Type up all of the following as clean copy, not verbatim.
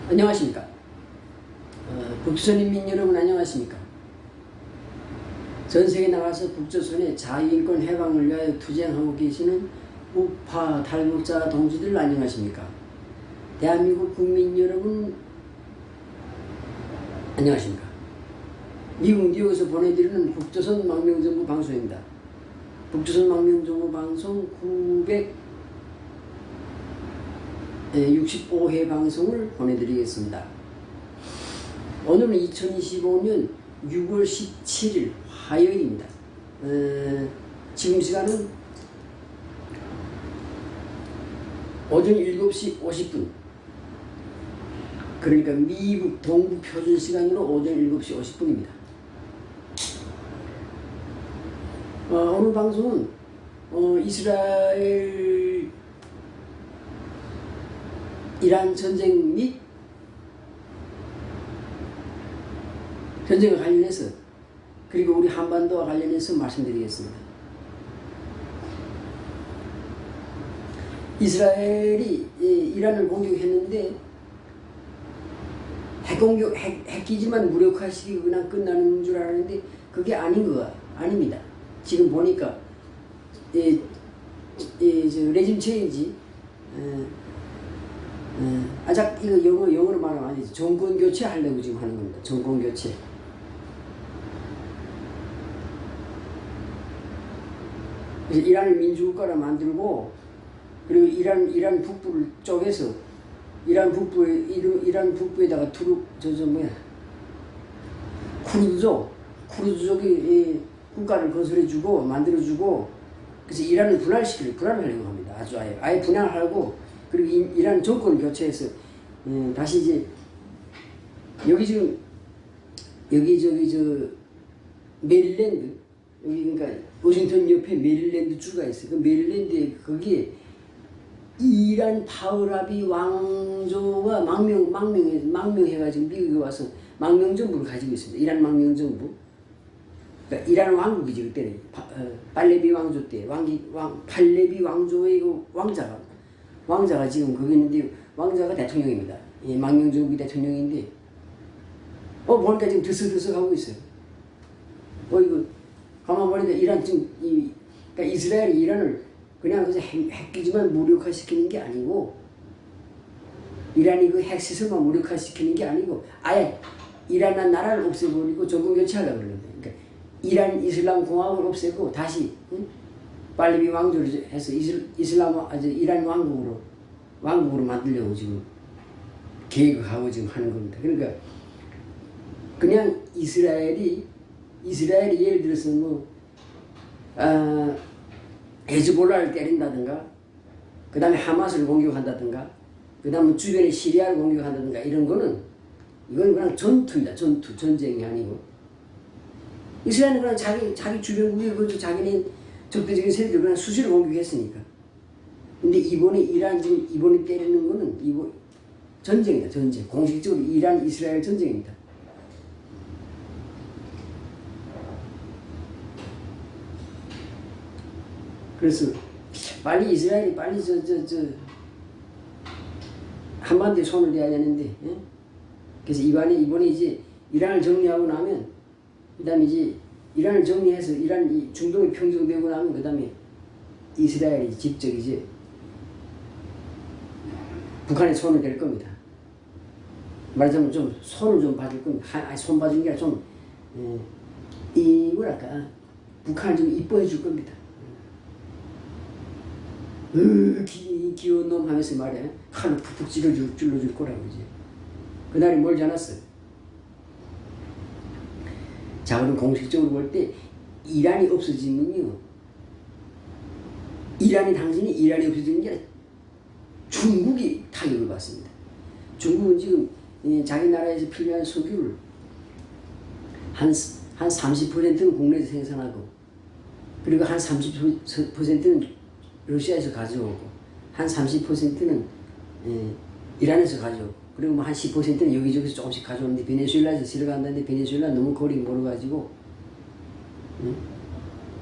안녕하십니까. 북조선인민 여러분 안녕하십니까. 전세계에 나가서 북조선의 자유인권 해방을 위하여 투쟁하고 계시는 우파 탈북자 동지들 안녕하십니까. 대한민국 국민 여러분 안녕하십니까. 미국 뉴욕에서 보내드리는 북조선 망명정부 방송입니다. 북조선 망명정부 방송 965회 방송을 보내드리겠습니다. 오늘은 2025년 6월 17일 화요일입니다. 지금 시간은 오전 7시 50분, 그러니까 미국 동부 표준 시간으로 오전 7시 50분입니다. 오늘 방송은 이스라엘 이란 전쟁 및 전쟁과 관련해서, 그리고 우리 한반도와 관련해서 말씀드리겠습니다. 이스라엘이 이란을 공격했는데 핵기지만 무력화시키고 그냥 끝나는 줄 알았는데 그게 아닙니다. 지금 보니까 레짐 체인지, 이거 영어로 말하면 안 되지. 정권 교체 하려고 지금 하는 겁니다. 정권 교체. 그래서 이란을 민주국가로 만들고, 그리고 이란 북부를 쪼개서 이란 북부에다가 쿠르드족이 국가를 건설해주고 만들어주고, 그래서 이란을 분할하려고 합니다. 아예 분할하고, 그리고 이란 정권을 교체해서 다시 이제 메릴랜드, 그러니까 워싱턴 옆에 메릴랜드 주가 있어요. 그 메릴랜드에 거기에 이란 파흐라비 왕조가 망명해가지고 미국에 와서 망명정부를 가지고 있습니다. 이란 망명정부. 그러니까 이란 왕국이지 그때는. 팔레비 왕조 때 팔레비 왕조의 그 왕자가 지금 거기 있는데, 왕자가 대통령입니다. 망명정부 대통령인데, 보니까 지금 들썩들썩하고 있어요. 이거 가만 보니까 그러니까 이스라엘이 이란을 그냥 핵기지만 무력화시키는 게 아니고, 이란이 그 핵시설만 무력화시키는 게 아니고, 아예 이란이라는 나라를 없애버리고 정권 교체하려고 그러는데, 그러니까 이란 이슬람 공화국을 없애고 다시 팔레비 왕조를 해서 이란 왕국으로 만들려고 지금 계획하고 지금 하는 겁니다. 그러니까 그냥 이스라엘이 예를 들어서 헤즈볼라를 때린다든가, 그 다음에 하마스를 공격한다든가, 그 다음에 주변에 시리아를 공격한다든가, 이건 그냥 전투입니다. 전쟁이 아니고. 이스라엘은 그냥 자기 주변국에 자기네 적대적인 세력들 그냥 수시로 공격했으니까. 근데 이번에 때리는 거는 전쟁이다, 전쟁. 공식적으로 이스라엘 전쟁입니다. 그래서 이스라엘이 빨리 한반도에 손을 대야 되는데, 예? 그래서 이번에 이제 이란을 정리하고 나면, 그 다음에 이제 이란을 정리해서 중동이 평정되고 나면, 그 다음에 이스라엘이 직접 이제 북한에 손을 댈 겁니다. 말하자면 좀 손을 좀 봐줄 겁니다. 손 봐준 게 아니라 북한을 좀 이뻐해 줄 겁니다. 귀여운 놈 하면서 말이야, 칼로 푹푹 찔러줄 거라고 이제. 그날이 멀지 않았어요. 자, 그럼 공식적으로 볼 때 이란이 없어지면요, 단순히 이란이 없어지는 게 아니라 중국이 타격을 받습니다. 중국은 지금 자기 나라에서 필요한 석유를 한 30%는 국내에서 생산하고, 그리고 한 30%는 러시아에서 가져오고, 한 30%는 이란에서 가져오고, 그리고 한 10%는 여기저기서 조금씩 가져오는데, 베네수엘라에서 들어간다는데 베네수엘라 너무 거리 멀어가지고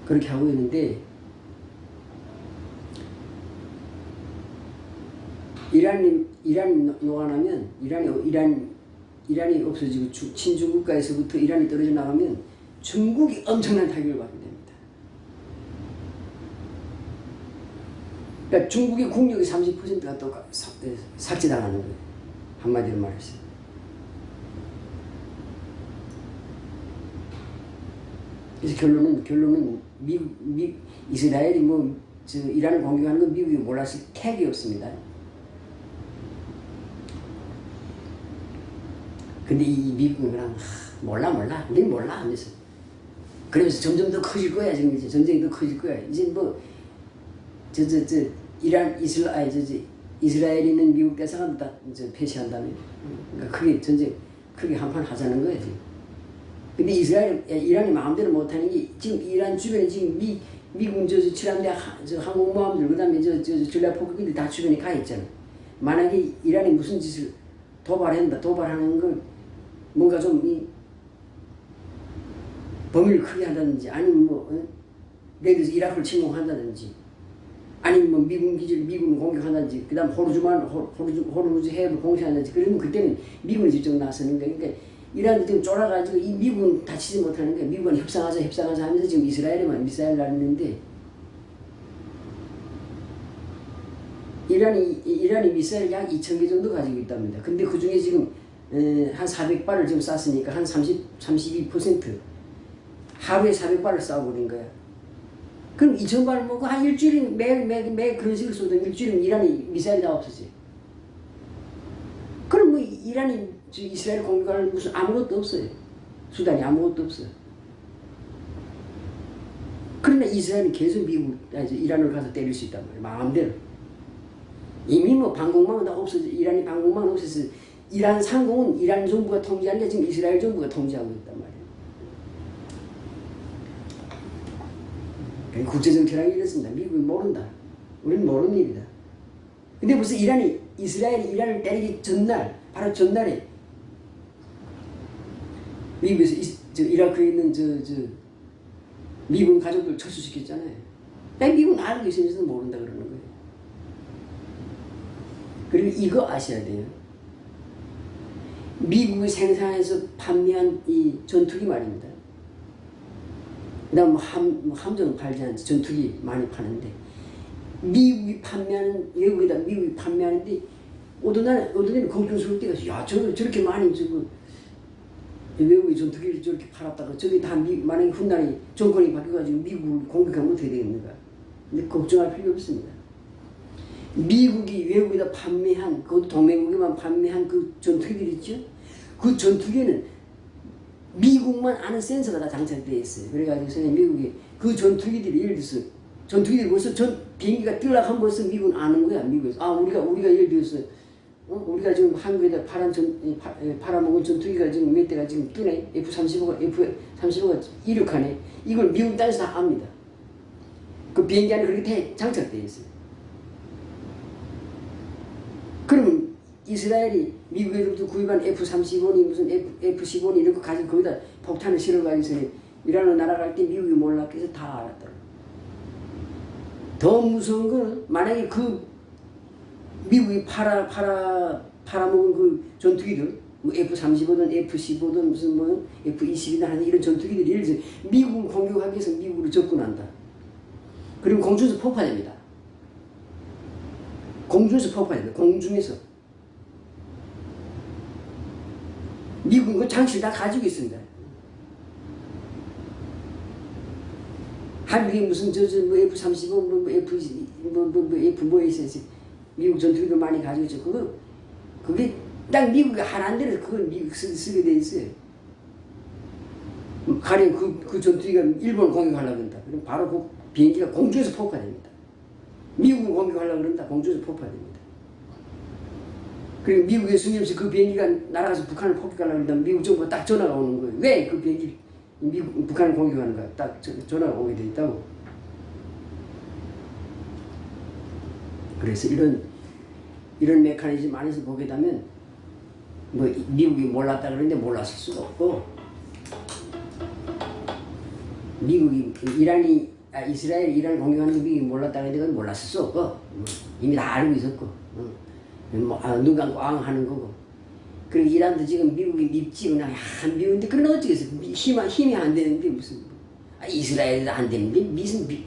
그렇게 하고 있는데, 이란이 녹아나면 이란이 없어지고 친중국가에서부터 이란이 떨어져 나가면 중국이 엄청난 타격을 받게 됩니다. 그러니까 중국의 국력의 30%가 또 삭제당하는 거예요. 한마디로 말해서. 그래서 결론은 이스라엘이 이란을 공격하는 건 미국이 몰랐을 택이 없습니다. 근데 이 미국은 그냥 몰라 우린 몰라 하면서 그러면서 점점 더 커질 거야. 지금 이제 전쟁이 더 커질 거야. 이제 이스라엘이 있는 미국 대사관 다 폐쇄한다며. 그러니까 크게 한판 하자는 거야 지금. 근데 이란이 마음대로 못하는 게 지금 이란 주변에 지금 미군 칠함대 항공모함들 그다음에 전략폭격기들 다 주변에 가 있잖아. 만약에 이란이 무슨 짓을 도발하는 걸 뭔가 좀 범위를 크게 한다든지 아니면 예를 들어서 이라크를 침공한다든지 아니면 미군을 공격한다든지 그다음 호르무즈 해협을 공격한다든지 그러면 그때는 미군이 직접 나서는 거야. 그러니까 이란도 지금 쫄아가지고 이 미군 다치지 못하는 거야. 미국은 협상하자 하면서 지금 이스라엘에만 미사일 날리는데 이란이 미사일 약 2,000개 정도 가지고 있답니다. 근데 그 중에 지금 한 400발을 지금 쐈으니까 한 32% 하루에 400발을 쏴버린 거야. 그럼 2,000발 먹고 한 일주일이 매일 그런 식으로 쏘던 일주일은 이란이 미사일이 다 없어지. 그럼 이란이 이스라엘 공격할 무슨 아무것도 없어요. 수단이 아무것도 없어요. 그러나 이스라엘이 계속 이란을 가서 때릴 수 있단 말이에요. 마음대로. 이미 방공망은 다 없어져. 이란이 방공망은 없어서 이란 상공은 이란 정부가 통제하는데 지금 이스라엘 정부가 통제하고 있단 말이에요. 국제정치라는 게 이렇습니다. 미국이 모른다. 우리는 모르는 일이다. 근데 벌써 이스라엘이 이란을 때리기 전날, 바로 전날에 미국에서 이라크에 있는 미군 가족들 철수시켰잖아요. 미국은 알고 있으면서도 모른다 그러는 거예요. 그리고 이거 아셔야 돼요. 미국이 생산해서 판매한 이 전투기 말입니다. 그 다음 함정은 팔지 않지. 전투기 많이 파는데 외국에다 미국이 판매하는데 어떤 날은 걱정스러울 때가 있어요. 야, 저렇게 많이 외국의 전투기를 저렇게 팔았다가 저게 다 만약에 훗날에 정권이 바뀌어가지고 미국을 공격하면 어떻게 되겠는가. 근데 걱정할 필요 없습니다. 미국이 외국에다 판매한, 그것도 동맹국에만 판매한 그 전투기들 있죠? 그 전투기에는 미국만 아는 센서가 다 장착되어 있어요. 그래가지고 미국이 그 전투기들이 예를 들어서 전투기들이 벌써 비행기가 뜨려고 한 벌써 미국은 아는 거야. 미국에서. 우리가 예를 들어서 우리가 지금 한국에다 팔아먹은 전투기가 지금 몇 대가 지금 뜨네. F-35가 이륙하네. 이걸 미국 땅에서 다 압니다. 그 비행기 안에 그렇게 장착되어 있어요. 그러면 이스라엘이 미국에서부터 구입한 F-35니 무슨 F-15니 이런 거 가지고 거기다 폭탄을 실어가지고 이란으로 날아갈 때 미국이 몰랐겠어. 다 알았더라고. 더 무서운 건 만약에 그 미국이 팔아먹은 그 전투기들 F-35든 F-15든 무슨 F-22든 하는 이런 전투기들이 예를 들어서 미국을 공격하기 위해서 미국으로 접근한다. 그리고 공중에서 폭파됩니다. 공중에서. 미국은 그 장치를 다 가지고 있습니다. 한국이 무슨 F-35 F 있어야지. 미국 전투기도 많이 가지고 있죠. 그게 딱 미국이 하라는 대로 그걸 미국 쓰게 돼 있어요. 가령 그 전투기가 일본을 공격하려고 한다. 그럼 바로 그 비행기가 공중에서 폭파됩니다. 미국을 공격하려고 그런다. 공중에서 폭파됩니다. 그리고 미국의 승리 없이 그 비행기가 날아가서 북한을 폭격하려고 한다면 미국 정부가 딱 전화가 오는 거예요. 왜 그 비행기 북한을 공격하는가? 딱 전화가 오게 돼 있다고. 그래서 이런 메커니즘 안에서 보게 되면 미국이 몰랐다 그러는데 몰랐을 수도 없고 미국이 이스라엘이 이란을 공격하는 거 미국이 몰랐다 그러는데 그건 몰랐을 수 없고 이미 다 알고 있었고 눈 감고 앙 하는 거고. 그리고 이란도 지금 미국이 밉지 그냥 안 미운데 그런 어쩌겠어. 힘이 안 되는데 무슨 이스라엘도 안 되는데 미국이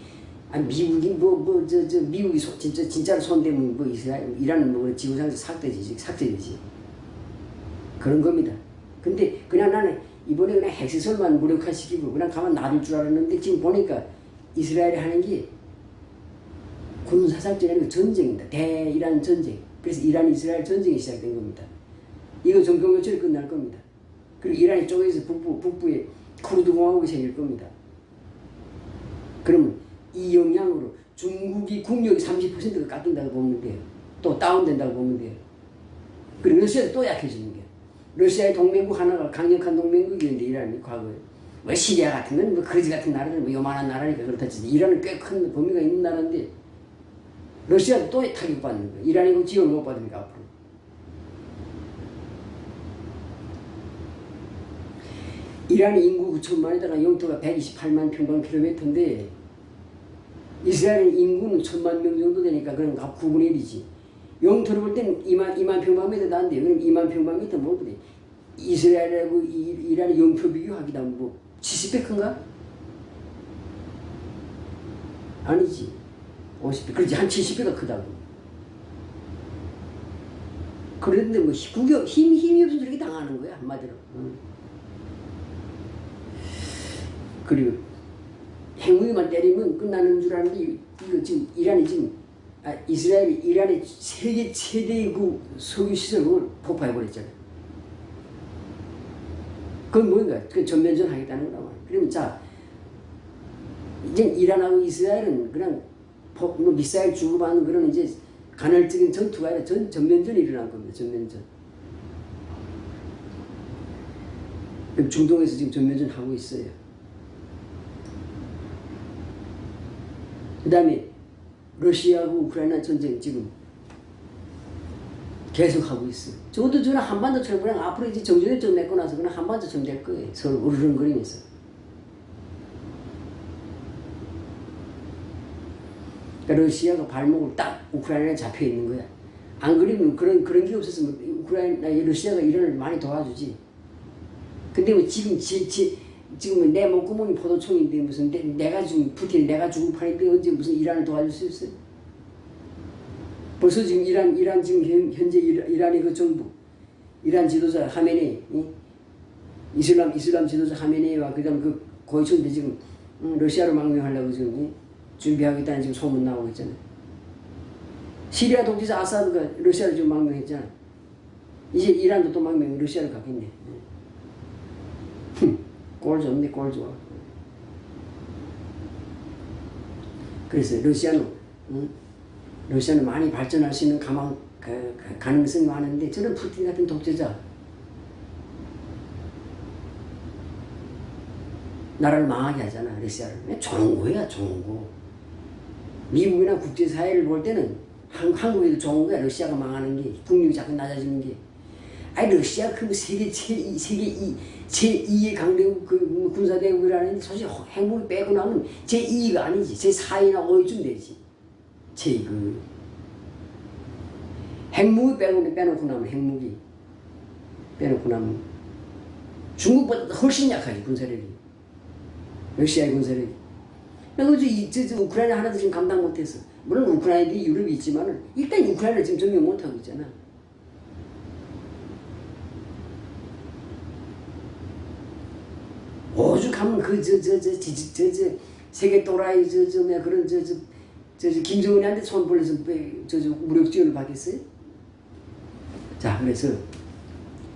미국이 진짜로 손대면 이스라엘 이란은 지구상에서 삭제되지. 그런 겁니다. 근데 그냥 나는 이번에 그냥 핵시설만 무력화시키고 그냥 가만 놔둘 줄 알았는데 지금 보니까 이스라엘이 하는 게 군사작전이 아니고 전쟁입니다. 대이란 전쟁. 그래서 이란 이스라엘 전쟁이 시작된 겁니다. 이거 정경교체로 끝날 겁니다. 그리고 이란이 쪼개서 북부에 쿠르드 공화국이 생길 겁니다. 그러면 이 영향으로 중국이 국력이 30%가 깎인다고 보면 돼요. 또 다운된다고 보면 돼요. 그리고 러시아도 또 약해지는 거예요. 러시아의 동맹국 하나가 강력한 동맹국이었는데 이란이 과거에 시리아 같은 건 그러지 같은 나라들 요만한 나라니까 그렇다 치지 이란은 꽤 큰 범위가 있는 나라인데 러시아도 또 타격받는 거예요. 이란이 지원을 못 받으니까 앞으로. 이란이 인구 9천만에다가 영토가 128만 평방킬로미터인데 이스라엘은 인구는 1,000만 명 정도 되니까 그럼 9분의 1이지. 영토를 볼 때는 2만 평방미터도 안 돼요. 그럼 2만 평방미터 뭐 그래? 이스라엘하고 이란의 영토 비교하기도 하면 70배 큰가? 아니지. 50배. 그렇지. 한 70배가 크다고. 그런데 힘이 없어서 저렇게 당하는 거야. 한마디로. 그리고 핵무기만 때리면 끝나는 줄 아는데 이거 지금 이스라엘이 이란의 세계 최대의 그 석유 시설을 폭파해버렸잖아요. 그건 뭔가? 그 전면전 하겠다는 거란 말이에요. 그러면 자, 이제 이란하고 이스라엘은 그냥 미사일 주고받는 그런 이제 간헐적인 전투가 아니라 전면전이 일어날 겁니다. 전면전. 중동에서 지금 전면전 하고 있어요. 그 다음에 러시아하고 우크라이나 전쟁 지금 계속하고 있어요. 저것도 저는 한반도처럼 그냥 앞으로 이제 정전협정 맺고 나서 그냥 한반도처럼 될 거예요. 서로 으르렁거리면서. 그러니까 러시아가 발목을 딱 우크라이나에 잡혀 있는 거야. 안 그러면 그런 게 없었으면 러시아가 이란을 많이 도와주지. 근데 뭐 지금 내 목구멍이 포도총인데 무슨 내가 지금 푸틴 내가 죽을 판인데 언제 무슨 이란을 도와줄 수 있어요? 벌써 지금 이란 지금 현재 이란의 그 정부 이란 지도자 하메네이 이슬람 지도자 하메네이와 그다음 그 고위층들 지금 러시아로 망명하려고 지금 준비하고 있다는 지금 소문 나오고 있잖아요. 시리아 독재자 아사드가 러시아로 지금 망명했잖아. 이제 이란도 또 망명 러시아로 가겠네. 꼴 좋네, 꼴 좋아. 그래서 러시아는 많이 발전할 수 있는 가능성이 많은데 저는 푸틴 같은 독재자 나라를 망하게 하잖아. 러시아를. 좋은 거야, 좋은 거. 미국이나 국제사회를 볼 때는 한국에도 좋은 거야. 러시아가 망하는 게 국력이 자꾸 낮아지는 게. 아니 러시아 그 세계 제2의 강대국 그 군사대국이라는 사실 핵무기 빼고 나면 제2위가 아니지. 제4위나 5위쯤 되지. 핵무기 빼놓고 나면 핵무기 빼놓고 나면 중국보다 훨씬 약하지 군사력이. 러시아의 군사력이. 그래서 우크라이나 하나도 지금 감당 못했어. 물론 우크라이나도 유럽이 있지만은 일단 우크라이나를 지금 점령 못하고 있잖아. 오죽하면 세계 또라이 그런 김정은한테 손 벌려서 무력 지원을 받겠어요? 자, 그래서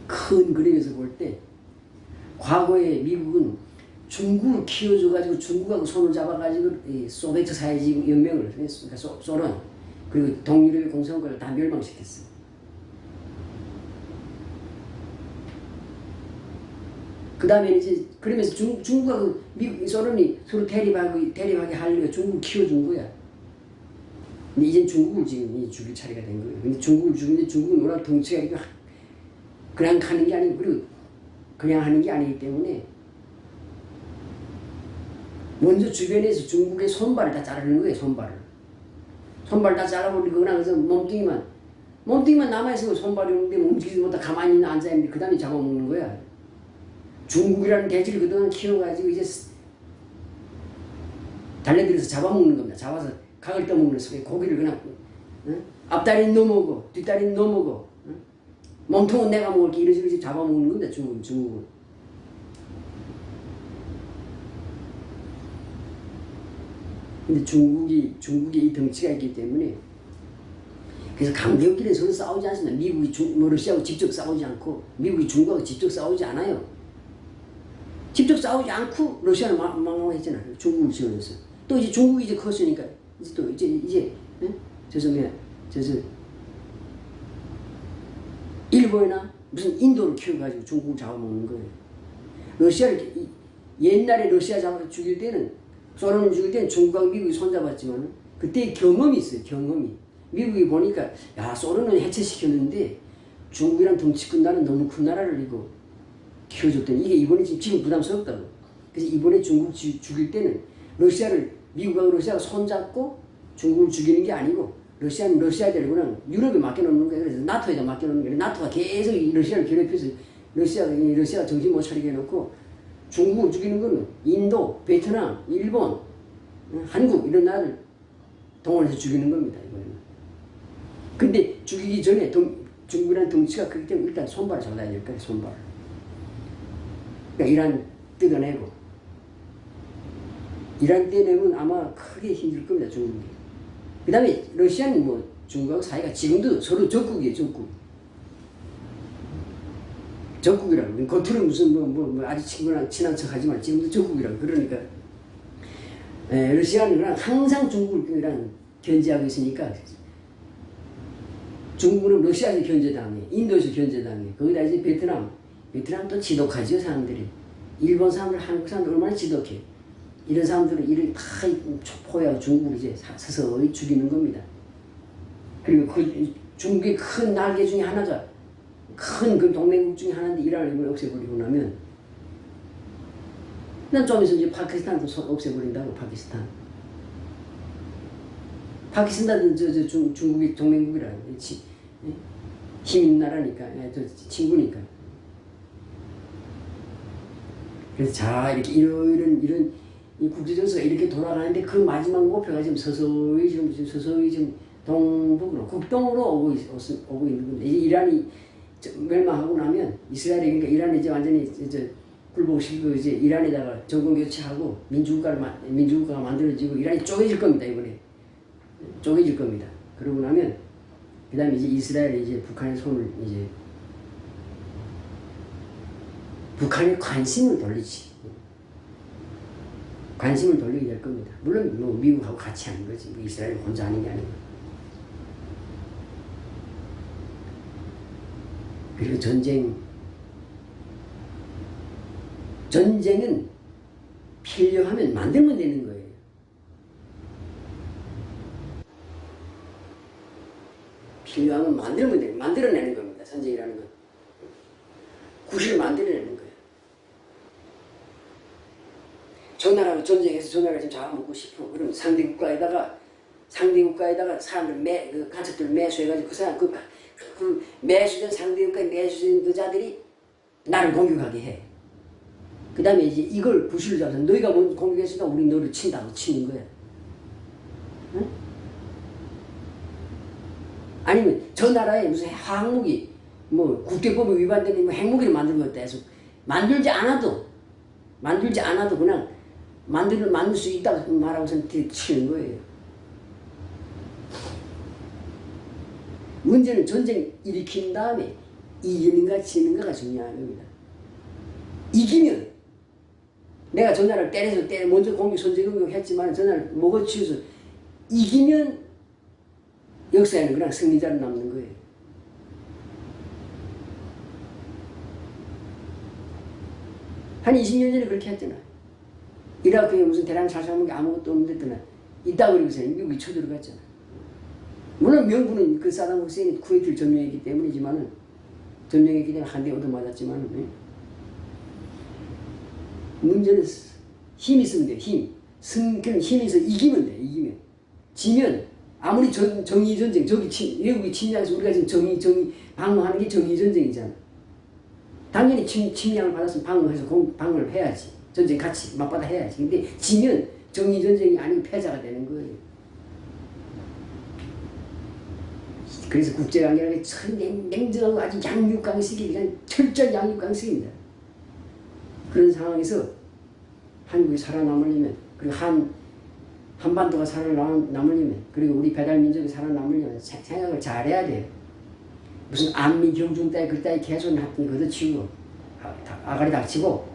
큰 그림에서 볼 때 과거에 미국은 중국을 키워줘가지고 중국하고 손을 잡아가지고 소비에트 사회주의 연맹을 그러니까 소련 그리고 동유럽의 공산국을 다 멸망시켰어요. 그 다음에 이제 그러면서 중국하고 미국, 소련이 서로 대립하게 하려고 중국을 키워준 거야. 근데 이제 중국을 지금 죽일 차례가 된 거예요. 근데 중국을 죽이는데 중국은 워낙 덩치가 있고 그냥 하는 게 아니고 그리고 그냥 하는 게 아니기 때문에 먼저 주변에서 중국의 손발을 다 자르는 거예요. 손발 다 잘라버리고 그냥 그래서 몸뚱이만 몸뚱이만 남아있으면 손발이 오는데 움직이지 못하 가만히 앉아있는데 그 다음에 잡아먹는 거야. 중국이라는 돼지를 그동안 키워가지고 이제 달래들여서 잡아먹는 겁니다. 잡아서 각을 떠먹는 속에 고기를 그냥 앞다리는 너 먹어, 뒷다리는 너 먹어, 몸통은 내가 먹을게 이런 식으로 잡아먹는 겁니다. 중국은. 근데 중국이 이 덩치가 있기 때문에 그래서 강대국끼리 서로 싸우지 않습니다. 미국이 러시아하고 직접 싸우지 않고 미국이 중국하고 직접 싸우지 않아요. 직접 싸우지 않고 러시아는 망망했잖아요. 중국을 지원해서. 또 이제 중국이 이제 컸으니까 이제 또 이제 일본이나 무슨 인도를 키워가지고 중국을 잡아먹는 거예요. 러시아를 옛날에 러시아 잡아서 죽일 때는 소련을 죽일 때는 중국하고 미국이 손잡았지만 그때 경험이 있어요. 경험이. 미국이 보니까 야 소련은 해체시켰는데 중국이란 덩치 큰 나라는 너무 큰 나라를 이거 키워줬더니 이게 이번에 지금 부담스럽다고. 그래서 이번에 중국 죽일 때는 미국하고 러시아가 손잡고 중국을 죽이는 게 아니고 러시아는 러시아대로 그냥 유럽에 맡겨놓는 거예요. 그래서 나토에다 맡겨놓는 거예요. 나토가 계속 러시아를 괴롭혀서 러시아가 정신 못 차리게 해놓고 중국을 죽이는 거는 인도, 베트남, 일본, 한국 이런 나라를 동원해서 죽이는 겁니다. 이번에는. 근데 죽이기 전에 중국이라는 덩치가 크기 때문에 일단 손발을 잡아야 될 거예요. 손발. 그러니까 이란 뜯어내고 이란 떼내면 아마 크게 힘들 겁니다. 중국이. 그 다음에 러시아는 뭐 중국하고 사이가 지금도 서로 적국이에요. 적국이라고. 겉으로 무슨 아주 친한 척 하지만 지금도 적국이라고. 그러니까 러시아는 그냥 항상 중국이랑 견제하고 있으니까 중국은 러시아에서 견제당해, 인도에서 견제당해. 거기다 이제 베트남 또 지독하죠 사람들이. 일본 사람들, 한국 사람들 얼마나 지독해. 이런 사람들은 이를 다 포위하고 중국을 이제 서서히 죽이는 겁니다. 그리고 그 중국의 큰 날개 중에 하나가 큰 그 동맹국 중에 하나인데 이란을 없애버리고 나면 난 좀 있으면 이제 파키스탄도 없애버린다고. 파키스탄은 중국의 동맹국이라 힘 있는 나라니까, 친구니까. 그래서 자 이렇게 이런 이 국제 정세가 이렇게 돌아가는데 그 마지막 목표가 지금 서서히 지금 동북으로 국동으로 오고 있는 겁니다. 이제 이란이 멸망하고 나면 이스라엘이 그러니까 이란이 이제 완전히 굴복시키고 이제 이란에다가 정권 교체하고 민주국가가 만들어지고 이란이 쪼개질 겁니다. 이번에 쪼개질 겁니다. 그러고 나면 그다음에 이제 이스라엘이 이제 북한의 손을 이제 북한에 관심을 돌리지. 관심을 돌리게 될 겁니다. 물론 뭐 미국하고 같이 하는 거지. 뭐 이스라엘 혼자 하는 게 아니고. 그리고 전쟁은 필요하면 만들면 되는 거예요. 필요하면 만들어내는 겁니다. 전쟁이라는 건. 구실을 만들어내는 거예요. 저 나라가 전쟁해서 저 나라가 지금 잡아먹고 싶어. 그럼 상대 국가에다가 사람들 간첩들 매수해가지고 그 사람 그 매수된 상대 국가의 매수된 그 자들이 나를 공격하게 해. 그 다음에 이제 이걸 부실을 잡아서 너희가 먼저 공격했으니까 우리 너를 친다고 치는 거야. 응? 아니면 저 나라에 무슨 화학무기 뭐 국제법에 위반되는 핵무기를 만들겠다 해서 만들지 않아도 그냥 만들 수 있다고 말하고선 치는 거예요. 문제는 전쟁 일으킨 다음에 이기는가 지는가가 중요한 겁니다. 이기면 내가 저 나라를 먼저 선제 공격했지만 저 나라를 먹어치워서 이기면 역사에는 그냥 승리자로 남는 거예요. 한 20년 전에 그렇게 했잖아. 이라크에 무슨 대량 살상한 게 아무것도 없는데 있다 그러고서 미국이 쳐들어갔잖아. 물론 명분은 그 사담 후세인이 쿠웨이트를 점령했기 때문에 한 대 얻어맞았지만 문제는 힘이 있으면 돼. 힘이 있어 이기면 돼. 지면 아무리 정의 전쟁, 외국이 침략해서 우리가 지금 정의 방어하는 게 정의 전쟁이잖아. 당연히 침략을 받았으면 방어를 해야지. 전쟁 같이 맞받아 해야지. 근데 지면 정의 전쟁이 아니고 패자가 되는 거예요. 그래서 국제관계라는 게 냉정하고 아주 양육강식이 그냥 철저히 양육강식입니다. 그런 상황에서 한국이 살아남으려면, 그리고 한반도가 살아남으려면, 그리고 우리 배달민족이 살아남으려면 생각을 잘해야 돼요. 무슨 안미 경중 따위 그 따위 개소리 하더니 걷어치우고 아가리 닥치고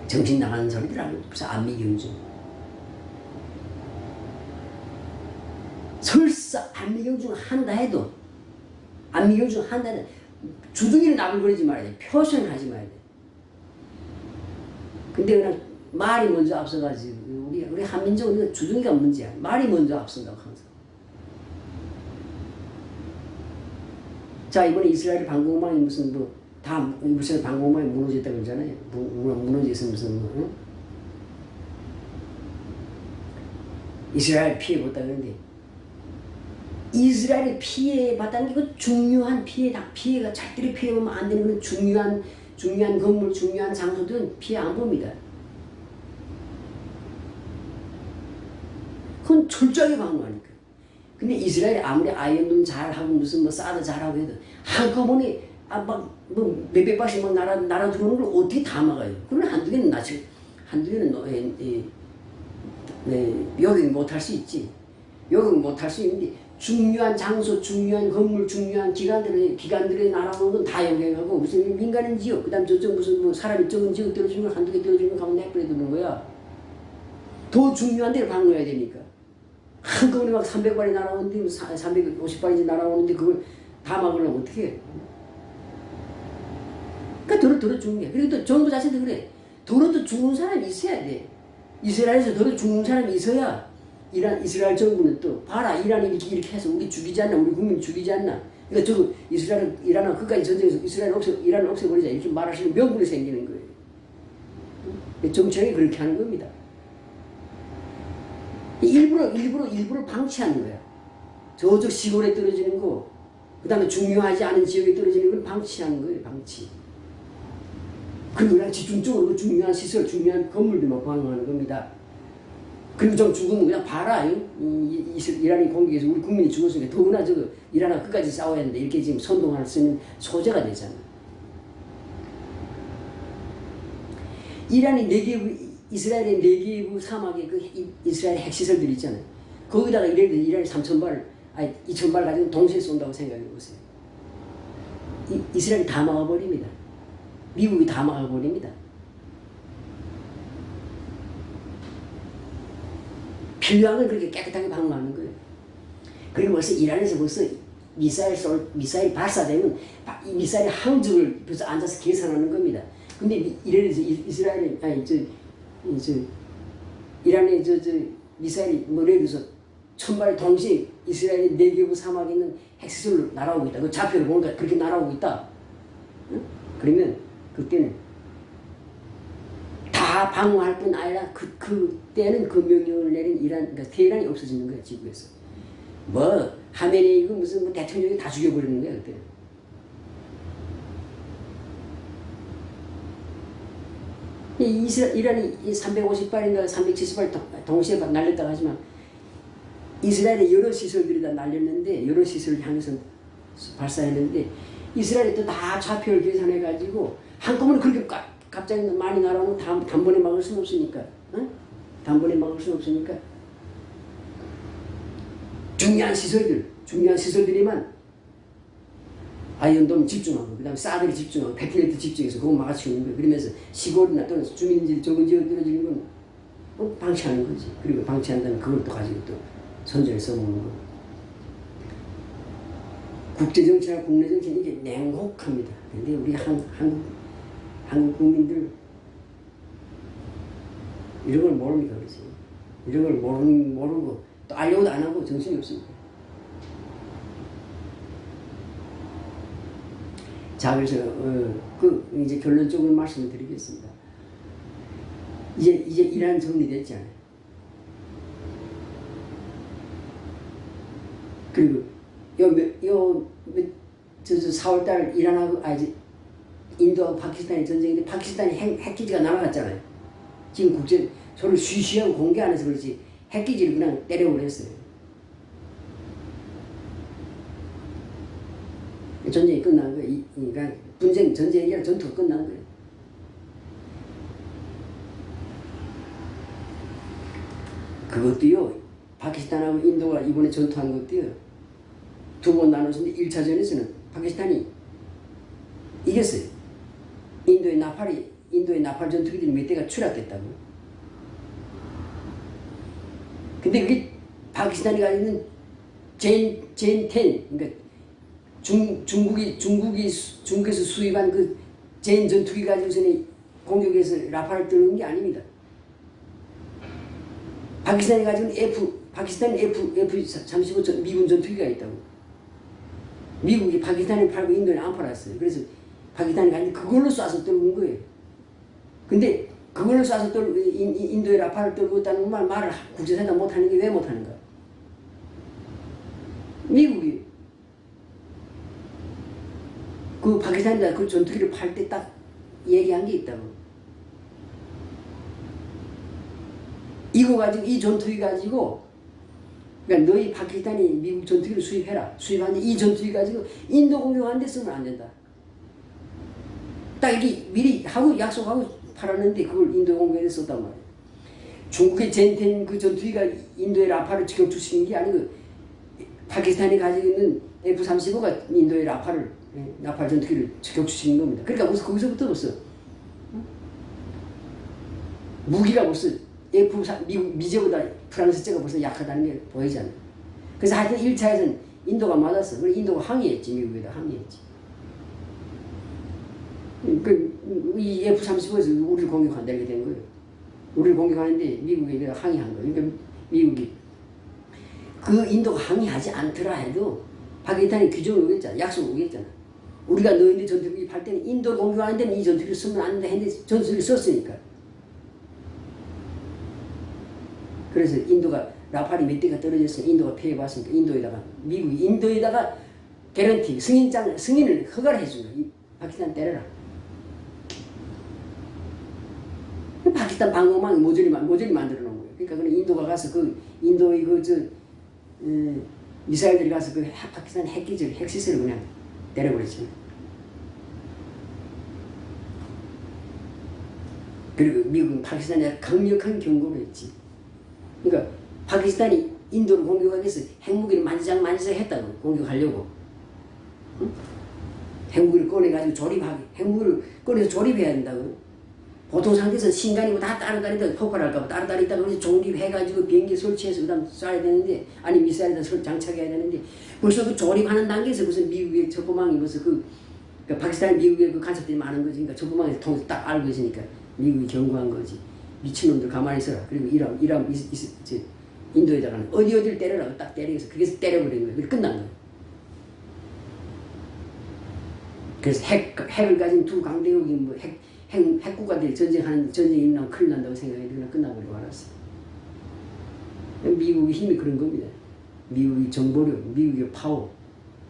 정신 나가는 소리들 하고 무슨 안미 경중. 설사 안미 경중 한다 해도 주둥이를 나불거리지 말아야 돼. 표현하지 말아야 돼. 근데 그냥 말이 먼저 앞서가지고 우리 한민족은 주둥이가 문제야. 말이 먼저 앞선다고 항상. 자, 이번에 이스라엘 방공망이 무슨 다 이스라엘 방공망이 무너졌다고 그러잖아요. 무너져서 무슨 이스라엘 피해 봤다 그러는데, 이스라엘이 피해 봤다는 게 중요한 피해가 절대로 피해 보면 안 되는 그런 중요한 건물, 중요한 장소들은 피해 안 봅니다. 그건 철저하게 방어하니까. 근데 이스라엘이 아무리 아이언돔 잘하고 무슨 사드 잘하고 해도 한꺼번에 몇백 발씩 날아 들어오는 걸 어떻게 다 막아요? 그건 한두 개는 요격 못할 수 있지. 요격 못할 수 있는데 중요한 장소, 중요한 건물, 중요한 기관들에 날아오는 건 다 요격하고, 무슨 민간인 지역, 그 다음 저쪽 무슨 사람이 적은 지역 떨어지는 걸 한두 개 떨어지는 걸 가면 내버려 두는 거야. 더 중요한 데를 방어해야 되니까. 한꺼번에 막 300발이 날아오는데 350발이 날아오는데 그걸 다 막으려면 어떻게 해? 그러니까 도로 죽는 게. 그리고 또 정부 자체도 그래. 도로도 죽는 사람이 있어야 돼. 이스라엘에서 도로 죽는 사람이 있어야 이스라엘 정부는 또 봐라, 이란이 이렇게 해서 우리 죽이지 않나, 우리 국민 죽이지 않나. 그러니까 저거 이란하고 끝까지 전쟁에서 이란을 없애버리자 이렇게 말하시는 명분이 생기는 거예요. 정치형이 그렇게 하는 겁니다. 일부러 방치하는 거야. 저쪽 시골에 떨어지는 거, 그 다음에 중요하지 않은 지역에 떨어지는 걸 방치하는 거예요. 방치. 그리고 그냥 집중적으로 중요한 시설, 중요한 건물들만 방어하는 겁니다. 그리고 좀 죽으면 그냥 봐라. 이란이 공격해서 우리 국민이 죽었으니까 더구나 저거 이란하고 끝까지 싸워야 하는데 이렇게 지금 선동할 수 있는 소재가 되잖아. 이스라엘의 네게브 사막에 이스라엘 핵시설들 있잖아요. 거기다가 이란이 3,000발, 2,000발 가지고 동시에 쏜다고 생각해 보세요. 이스라엘이 다 막아버립니다. 미국이 다 막아버립니다. 필요한 걸 그렇게 깨끗하게 방어하는 거예요. 그리고 이란에서 미사일 발사되면 이 미사일의 항적을 벌써 앉아서 계산하는 겁니다. 근데 이란에서 이란의 미사일이 예를 들어서 1,000발 동시에 이스라엘의 네게브 사막에 있는 핵시설로 날아오고 있다. 그 좌표를 보니까 그렇게 날아오고 있다. 응? 그러면 그때는 다 방어할 뿐 아니라 그때는 그 명령을 내린 그러니까 테헤란이 없어지는 거야, 지구에서. 하메네이 무슨 대통령이 다 죽여버리는 거야, 그때. 이란이 350발인가 370발 동시에 날렸다고 하지만 이스라엘의 여러 시설들이 다 날렸는데, 여러 시설을 향해서 발사했는데, 이스라엘이 또 다 좌표를 계산해가지고 한꺼번에 그렇게 갑자기 많이 날아오면 단번에 막을 수는 없으니까. 단번에 막을 수는 없으니까. 중요한 시설들이만 아이언돔 집중하고, 그 다음에 사드를 집중하고, 패트리어트 집중해서 그거 막아치우는 거예요. 그러면서 시골이나 또는 주민들 적은 지역에 떨어지는 건 방치하는 거지. 그리고 방치한 다음에 그걸 또 가지고 또 선전에 써먹는 거. 국제정치나 국내정치는 이게 냉혹합니다. 근데 우리 한국 국민들 이런 걸 모릅니까, 그렇지? 이런 걸 모르고 또 알려고도 안 하고 정신이 없습니다. 자, 그래서 이제 결론적으로 말씀을 드리겠습니다. 이제 이란 정리됐잖아요. 그리고 저 4월달 이란하고 인도하고 파키스탄이 전쟁인데 파키스탄이 핵기지가 날아갔잖아요. 지금 국제 서로 쉬쉬하고 공개 안 해서 그렇지 핵기지를 그냥 때려버렸어요. 전쟁이 끝난 거예요. 그러니까 전쟁이 아니라 전투가 끝난 거예요. 그것도요, 파키스탄하고 인도가 이번에 전투한 것도요, 두 번 나눴는데 1차전에서는 파키스탄이 이겼어요. 인도의 나팔 전투기들이 몇 대가 추락됐다고. 근데 그게 파키스탄이 가지고 있는 제인10, 그러니까 중국에서 수입한 그 제인 전투기 가지고서는 공격해서 라파를 뚫는 게 아닙니다. 파키스탄이 가지고 있는 파키스탄 F-35 미군 전투기가 있다고. 미국이 파키스탄에 팔고 인도에 안 팔았어요. 그래서 파키스탄이 가지고 그걸로 쏴서 떨군 거예요. 근데 그걸로 쏴서 인도에 라파를 떨고 있다는 말을 국제사회가 못하는 게 왜 못하는가? 미국이 그 파키스탄에다 그 전투기를 팔 때 딱 얘기한 게 있다고. 이거 가지고 이 전투기 가지고 그러니까 너희 파키스탄이 미국 전투기를 수입해라. 수입하는데 이 전투기 가지고 인도 공격하는데 쓰면 안 된다. 딱 이렇게 미리 하고 약속하고 팔았는데 그걸 인도 공격에 썼단 말이에요. 중국의 젠텐 그 전투기가 인도의 라파를 격추시킨 게 아니고 파키스탄이 가지고 있는 F-35가 인도의 라파를 나팔 전투기를 격추시킨 겁니다. 그러니까 거기서부터 벌써 무기가 벌써 미제보다 프랑스제가 벌써 약하다는 게 보이잖아요. 그래서 하여튼 1차에서는 인도가 맞았어. 그래서 인도가 항의했지. 미국에다 항의했지. 이 F-35에서 우리를 공격한다게 된 거예요. 우리를 공격하는데 미국이 항의한 거예요. 그러니까 미국이 그 인도가 항의하지 않더라 해도 파키스탄이 규정을 오겠잖아. 약속을 오겠잖아. 우리가 너희들 전투기 팔 때는 인도를 공격하는 데는 이 전투기를 쓰면 안 된다 했는데 전투기를 썼으니까. 그래서 인도가 라팔이 몇 대가 떨어졌으니 인도가 피해봤으니까 미국이 인도에다가 개런티 승인을 허가를 해준 거야. 파키스탄 때려라. 파키스탄 방어망이 모조리 만들어 놓은 거예요. 그러니까 그냥 인도가 가서 그 인도의 미사일들이 가서 그 파키스탄 핵시설을 그냥 때려버렸죠. 그리고 미국은 파키스탄에 강력한 경고를 했지. 그러니까 파키스탄이 인도를 공격하기 위해서 핵무기를 만지작 했다고. 공격하려고. 응? 핵무기를 꺼내가지고 핵무기를 꺼내서 조립해야 된다고. 보통 상태에서 신간이고 다 따로따로 폭발할까봐 따로따로 있다가 그래서 조립해가지고 비행기 설치해서 그다음 쏴야 되는데, 아니 미사일에다 장착해야 되는데, 벌써 그 조립하는 단계에서 무슨 미국의 첩보망이 벌써 파키스탄 미국의 그 간첩들이 많은 거지. 그러니까 첩보망에서 통해서 딱 알고 있으니까 미국이 경고한 거지. 미친놈들 가만히 있어라. 그리고 인도에다가는 어디를 때려라고 딱 때리면서 그래서 때려버린 거예요. 그게 끝난 거예요. 그래서 핵을 가진 두 강대국이 핵국가들이 전쟁이 일어나면 큰일 난다고 생각해도 그냥 끝나버리고 말았어. 미국의 힘이 그런 겁니다. 미국의 정보력, 미국의 파워,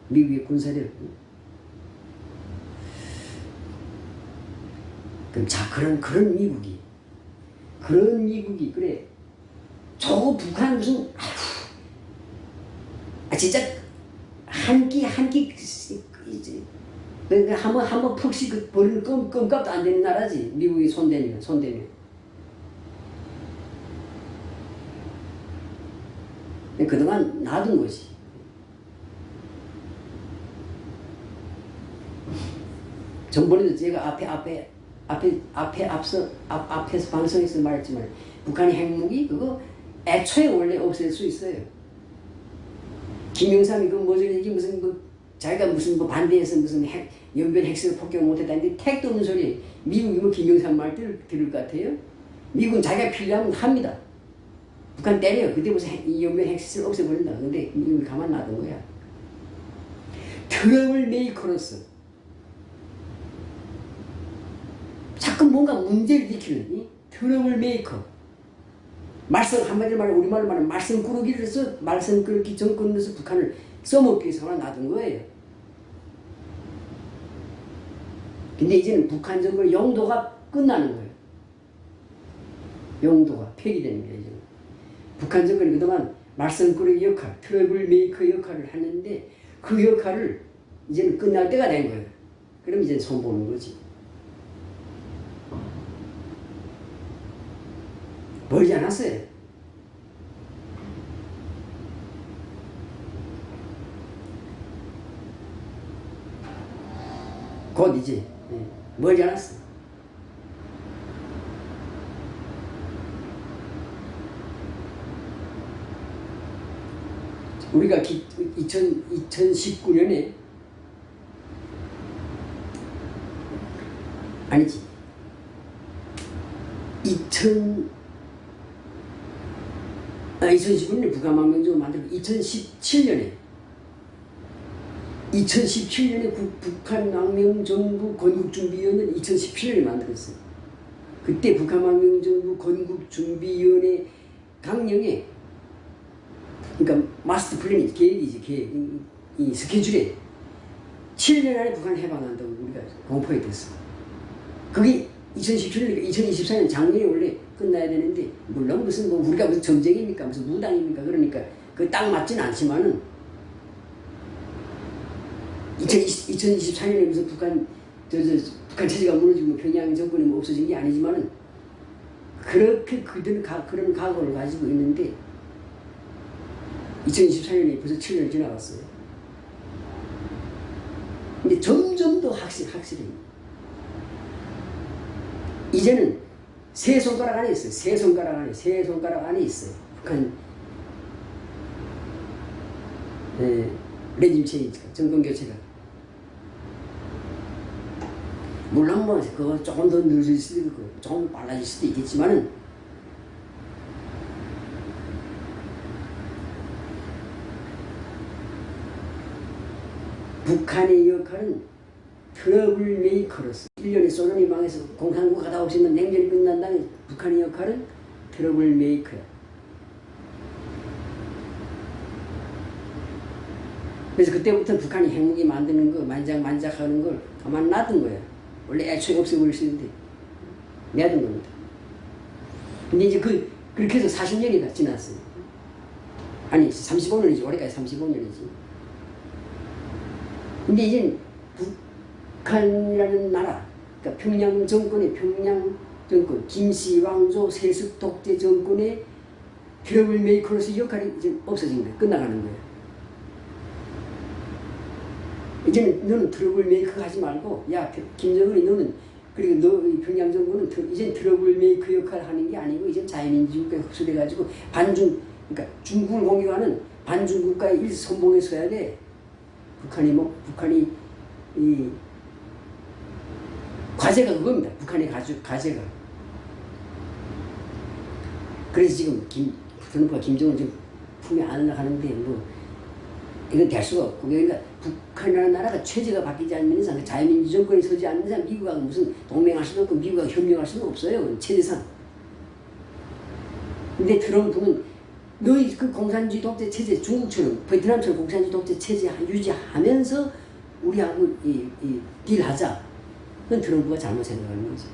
미국의 군사력. 그럼 그런 미국이 그래. 저거 북한 무슨 진짜 한 끼 한번 푹씩 버리는 껌값도 안 되는 나라지. 미국이 손대면. 그동안 놔둔 거지. 전번에도 제가 앞에서 방송에서 말했지만 북한의 핵무기 그거 애초에 원래 없앨 수 있어요. 김영삼이 자기가 무슨 반대해서 무슨 연변 핵실을 폭격 못했다는데 택도 없는 소리. 미국이 김영삼 말 들을 것 같아요? 미국은 자기가 필요하면 합니다. 북한 때려요. 그때 무슨 연변 핵실을 없애버린다. 근데 미국이 가만 놔둔 거야. 트러블 메이커로서 자꾸 뭔가 문제를 일으키는 트러블 메이커. 한마디로 말해 우리말로 말하면 말썽꾸러기로서 말썽꾸러기 정권으로서 북한을 써먹기 위해서 하나 놔둔 거예요. 근데 이제는 북한 정부의 용도가 끝나는 거예요. 용도가 폐기되는 거예요. 이제는. 북한 정권이 그동안 말썽꾸러기 역할, 트러블 메이커 역할을 하는데 그 역할을 이제는 끝날 때가 된 거예요. 그럼 이제 손보는 거지. 멀지 않았어요. 곧 이제 멀지 않았어. 우리가 2019년에 아니지 2019년에 북한망명정을 만들고 2017년에 북한망명정부 건국준비위원회를 2017년에 만들었어요. 그때 북한망명정부 건국준비위원회 강령에 그러니까 마스터 플랜이 계획이지 계획 이 스케줄에 7년 안에 북한을 해방한다고 우리가 공포했댔어. 그게 2017년이니까 2024년 작년에 원래 끝나야 되는데 물론 무슨 뭐 우리가 무슨 전쟁입니까 무슨 무당입니까 그러니까 그 딱 맞지는 않지만은 2024년에 무슨 북한 체제가 무너지고 평양 정권이 뭐 없어진 게 아니지만은 그렇게 그들은 그런 각오를 가지고 있는데 2024년이 벌써 7년이 지나갔어요. 근데 점점 더 확실해요. 이제는 세 손가락 안에 있어요. 세 손가락 안에 있어요. 북한 레짐 체인지 정권 교체가. 물론 뭐 그거 조금 더 늦을 수도 있고 조금 빨라질 수도 있겠지만은 북한의 역할은 트러블 메이커로서 1년에 소련이 망해서 공산국가 가다 없으면 냉전이 끝난 다음에 북한의 역할은 트러블 메이커야. 그래서 그때부터 북한이 핵무기 만드는 거 만작만작하는 걸 가만 놔둔 거야. 원래 애초에 없애버릴 수 있는데 놔둔 겁니다. 근데 이제 그렇게 해서 40년이 다 지났어요. 아니 35년이지 올해까지 35년이지. 근데 이제 북한이라는 나라, 그러니까 평양 정권의 김씨 왕조 세습 독재 정권의 트러블 메이커로서 역할이 이제 없어진 거예요. 끝나가는 거예요. 이제는 너는 트러블 메이커 하지 말고 야 김정은이 너는 그리고 너 평양 정권은 이제 트러블 메이커 역할을 하는 게 아니고 이제 자유민주국가에 흡수돼가지고 그러니까 중국을 공격하는 반중 국가의 일선봉에 서야 돼. 북한이 이 과제가 그겁니다. 북한의 과제가. 그래서 지금 정부가 김정은 지금 품에 안으려 하는데 뭐 이건 될 수가 없고 그러니까 북한이라는 나라가 체제가 바뀌지 않는 이상 자유민주 정권이 서지 않는 이상 미국하고 무슨 동맹할 수도 없고 미국하고 협력할 수도 없어요. 체제상. 근데 트럼프는 너희 그 공산주의 독재 체제 중국처럼 베트남처럼 공산주의 독재 체제 유지하면서 우리하고 딜하자. 그건 트럼프가 잘못 생각하는 거지.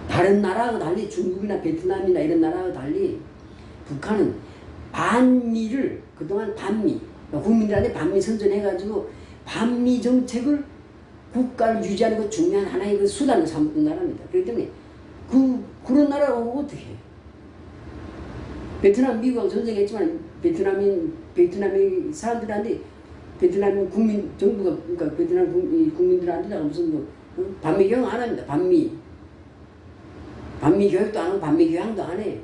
다른 나라하고 달리 중국이나 베트남이나 이런 나라하고 달리 북한은 반미를 그동안 반미 국민들한테 반미 선전해가지고 반미 정책을 국가를 유지하는 것 중요한 하나의 그 수단을 삼은 나라입니다. 그렇기 때문에 그런 나라하고 어떻게 해? 베트남 미국하고 전쟁했지만 베트남의 사람들한테 베트남 국민 정부가 그러니까 베트남 국민들한테 무슨 뭐 반미 교육 안 합니다. 반미 교육도 안 하고 반미 교양도 안 해.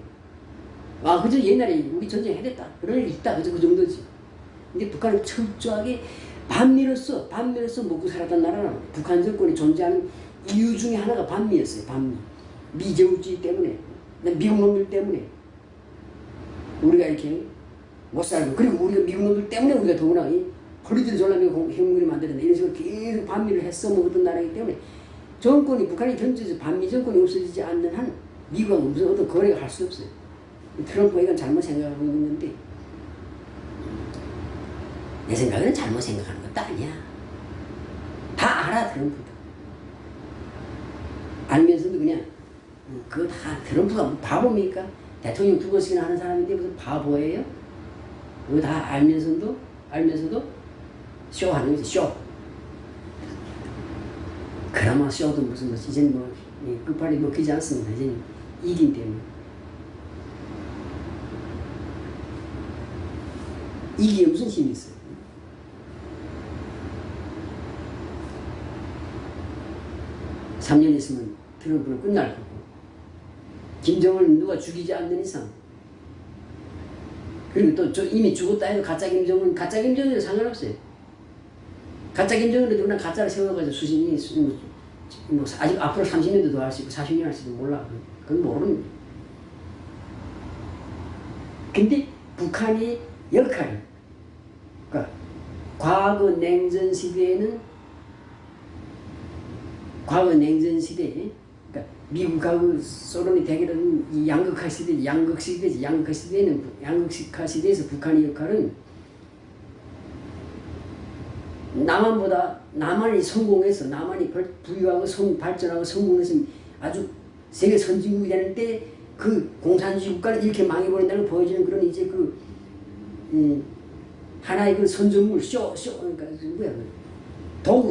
아 그저 옛날에 우리 전쟁 해냈다 그런 일 있다 그저 그 정도지. 근데 북한은 철저하게 반미로서 먹고 살았던 나라는 북한 정권이 존재하는 이유 중에 하나가 반미였어요. 반미 미제국주의 때문에 미국 놈들 때문에 우리가 이렇게 못 살고 그리고 우리가 미국 놈들 때문에 우리가 더구나 헐리우드 졸라매고 핵무기를 만들었는데 이런 식으로 계속 반미를 했어 먹었던 나라이기 때문에 정권이 북한이 전체에서 반미 정권이 없어지지 않는 한 미국하고 무슨 어떤 거래가 할 수 없어요. 트럼프가 이건 잘못 생각하고 있는데 내 생각에는 잘못 생각하는 것도 아니야. 다 알아, 트럼프도. 알면서도 그냥 그거 다 트럼프가 바보입니까? 대통령 2번씩이나 하는 사람인데 무슨 바보예요? 그거 다 알면서도 쇼하는 거지, 쇼. 그나마 쇼도 무슨 이제는 뭐 끝발이 먹히지 않습니다. 이제는 이긴 때문에. 이기에 무슨 힘이 있어요? (3년) 있으면 트럼프는 끝날 거고, 김정을 누가 죽이지 않는 이상, 그리고 또 이미 죽었다 해도 가짜 김정은 상관없어요. 가짜 김정은도 그냥 가짜를 세워가지고 수신이 뭐 아직 앞으로 30년도 더 할 수 있고 40년 할 수도 몰라. 그건 모르는. 근데 북한의 역할이, 그러니까 과거 냉전 시대에, 그러니까 미국하고 소련이 대결하는 이 양극화 시대에서 북한의 역할은 남한이 성공해서, 남한이 부유하고 발전하고 성공해서 아주 세계 선진국이 되는데 그 공산주의 국가를 이렇게 망해버린다는 걸 보여주는 그런 이제 하나의 그 선전물, 그러니까 뭐야,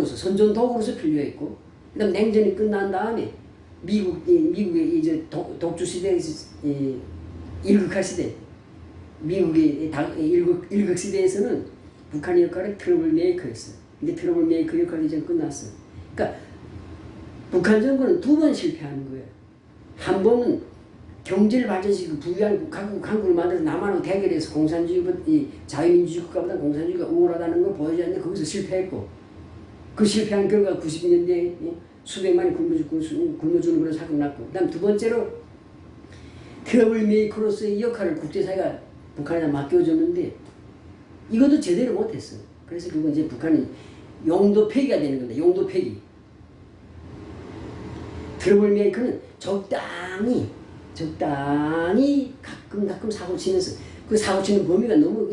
선전 도구로서 필요했고, 그 다음 냉전이 끝난 다음에 미국의 이제 독주 시대에서 일극화 시대, 미국의 일극 시대에서는 북한의 역할은 트러블 메이커였어요. 근데 트러블 메이커 역할이 이제 끝났어요. 그러니까 북한 정부는 2번 실패하는 거예요. 한 번은 경제를 발전시키고 부유한 강국을 만들어서 남한하고 대결해서 자유민주주의 국가보다 공산주의가 우월하다는 걸 보여줬는데 거기서 실패했고, 그 실패한 결과 90년대에 수백만이 굶어주는 그런 사건이 났고, 그 다음 2번째로 트러블 메이커로서의 역할을 국제사회가 북한에다 맡겨줬는데 이것도 제대로 못했어. 그래서 그건 이제 북한이 용도 폐기가 되는 겁니다. 용도 폐기. 트러블 메이커는 적당히 가끔 사고 치면서, 그 사고 치는 범위가 너무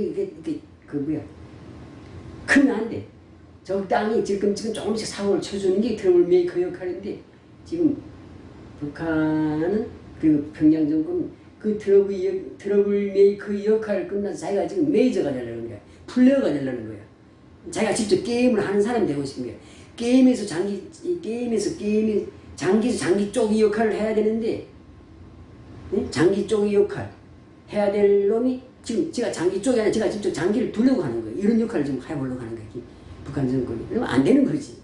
크면 안 돼. 적당히 지금 조금씩 사고를 쳐주는 게 트러블 메이커 역할인데, 지금 북한은, 그리고 평양 정권은 그 트러블 메이커 역할을 끝나서 자기가 지금 메이저가 되려는 거야. 플레이어가 되려는 거야. 자기가 직접 게임을 하는 사람이 되고 싶은 거야. 게임에서 장기 쪽의 역할을 해야 되는데, 장기 쪽의 역할 해야 될 놈이 지금 제가 장기 쪽이 아니라 제가 직접 장기를 두려고 하는 거예요. 이런 역할을 지금 해보려고 하는 거예요. 북한 정권이. 그러면 안 되는 거지.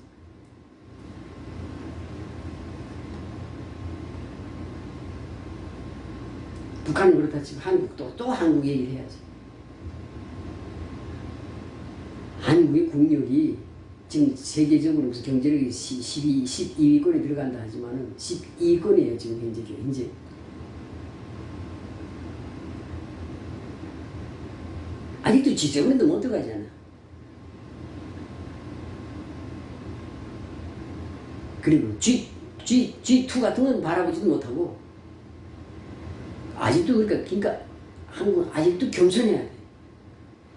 북한은 그렇다 치면 한국도 또 한국 얘기를 해야지. 한국의 국력이 지금 세계적으로 무슨 경제력이 12위권에 들어간다 하지만은 12위권이에요, 지금 현재. 아직도 G7에도 못 들어가잖아. 그리고 G2 같은 건 바라보지도 못하고, 아직도 그러니까 한국은 아직도 겸손해야 돼.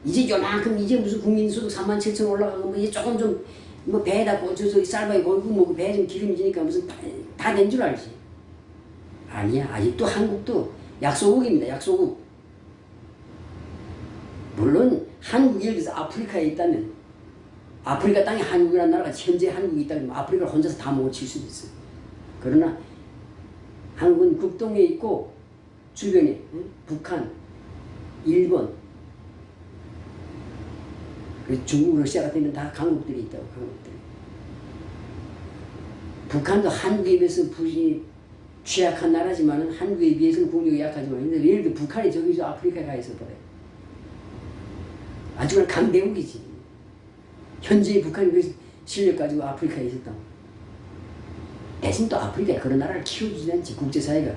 이제 요만큼, 이제 무슨 국민소득 37,000 올라가고, 뭐 이제 조금 좀, 뭐 배에다 꽂혀서 쌀밥에 걸고, 뭐 배 좀 기름지니까 무슨 다 된 줄 알지. 아니야. 아직도 한국도 약소국입니다. 약소국. 물론 한국이 예를 들어서 아프리카에 있다면, 아프리카 땅에 한국이라는 나라가 현재 한국이 있다면 아프리카를 혼자서 다 못칠 수도 있어요. 그러나 한국은 국동에 있고 주변에 북한, 일본, 중국, 러시아 같은 데는 다 강국들이 있다고. 강국들. 북한도 한국에 비해서 취약한 나라지만 한국에 비해서는 국력이 약하지만, 예를 들어 북한이 저기서 아프리카에 가 있어 버려요. 아주 그냥 강대국이지. 현재 북한이 그 실력 가지고 아프리카에 있었다고. 대신 또 아프리카에 그런 나라를 키워주지 않지, 국제사회가.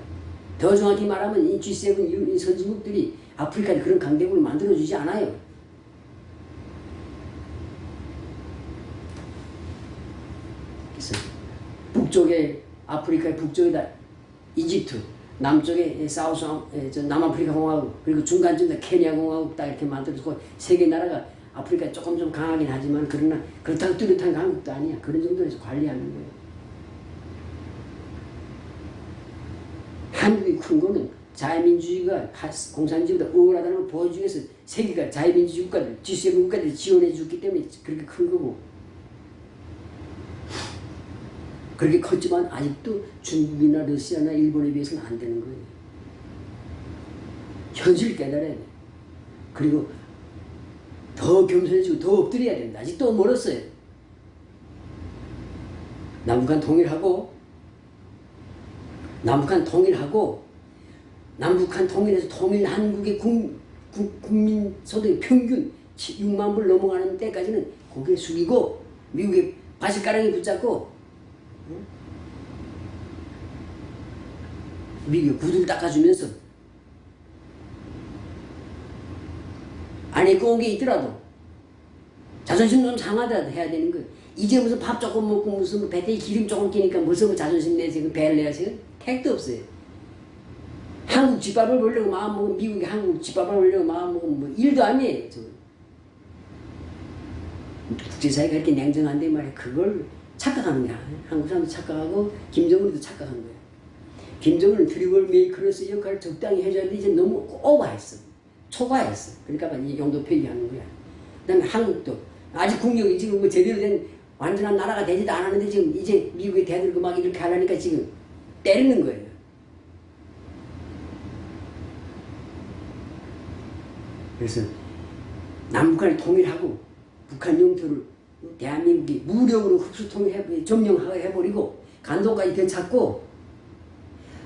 더 정확히 말하면 이 G7 이 선진국들이 아프리카에 그런 강대국을 만들어주지 않아요. 그래서 북쪽에, 아프리카의 북쪽에다 이집트, 남쪽에 남아프리카 공화국, 그리고 중간쯤에 케냐 공화국 딱 이렇게 만들어서 세계 나라가 아프리카 조금 좀 강하긴 하지만 그러나 그렇다고 뚜렷한 강국도 아니야. 그런 정도에서 관리하는 거예요. 한국이 큰 거는 자유민주주의가 공산주의보다 우월하다는 걸 보여주기 위해서 세계가 자유민주주의 국가들, G7 국가들이 지원해 줬기 때문에 그렇게 큰 거고, 그렇게 컸지만 아직도 중국이나 러시아나 일본에 비해서는 안 되는 거예요. 현실을 깨달아야 돼. 그리고 더 겸손해지고 더 엎드려야 됩니다. 아직도 멀었어요. 남북한 통일하고 남북한 통일해서 통일 한국의 국민 소득 평균 6만 불 넘어가는 때까지는 고개 숙이고 미국의 바실가랑이 붙잡고 미국의 구두를 닦아주면서 안에 꺼온 게 있더라도 자존심 좀 상하더라도 해야 되는 거예요. 이제 무슨 밥 조금 먹고 무슨 배때에 기름 조금 끼니까 무슨 자존심 내세요. 배를 내세요. 택도 없어요. 한국 집밥을 먹으려고 마음먹으면 미국이 한국 집밥을 먹으려고 마음먹으면 뭐 일도 아니에요. 국제사회가 이렇게 냉정한데 말이야. 그걸 착각하는 거야. 한국 사람도 착각하고 김정은도 착각한 거야. 김정은은 트리블 메이커로서 역할을 적당히 해줘야 되는데 이제 너무 오버했어. 초과했어. 그러니까 이 용도 표기하는 거야. 그 다음에 한국도 아직 국력이 지금 뭐 제대로 된 완전한 나라가 되지도 않았는데 지금 이제 미국에 대들고 막 이렇게 하려니까 지금 때리는 거예요. 그래서 남북한을 통일하고 북한 영토를 대한민국이 무력으로 흡수 통일해 점령해버리고 간도까지 되찾고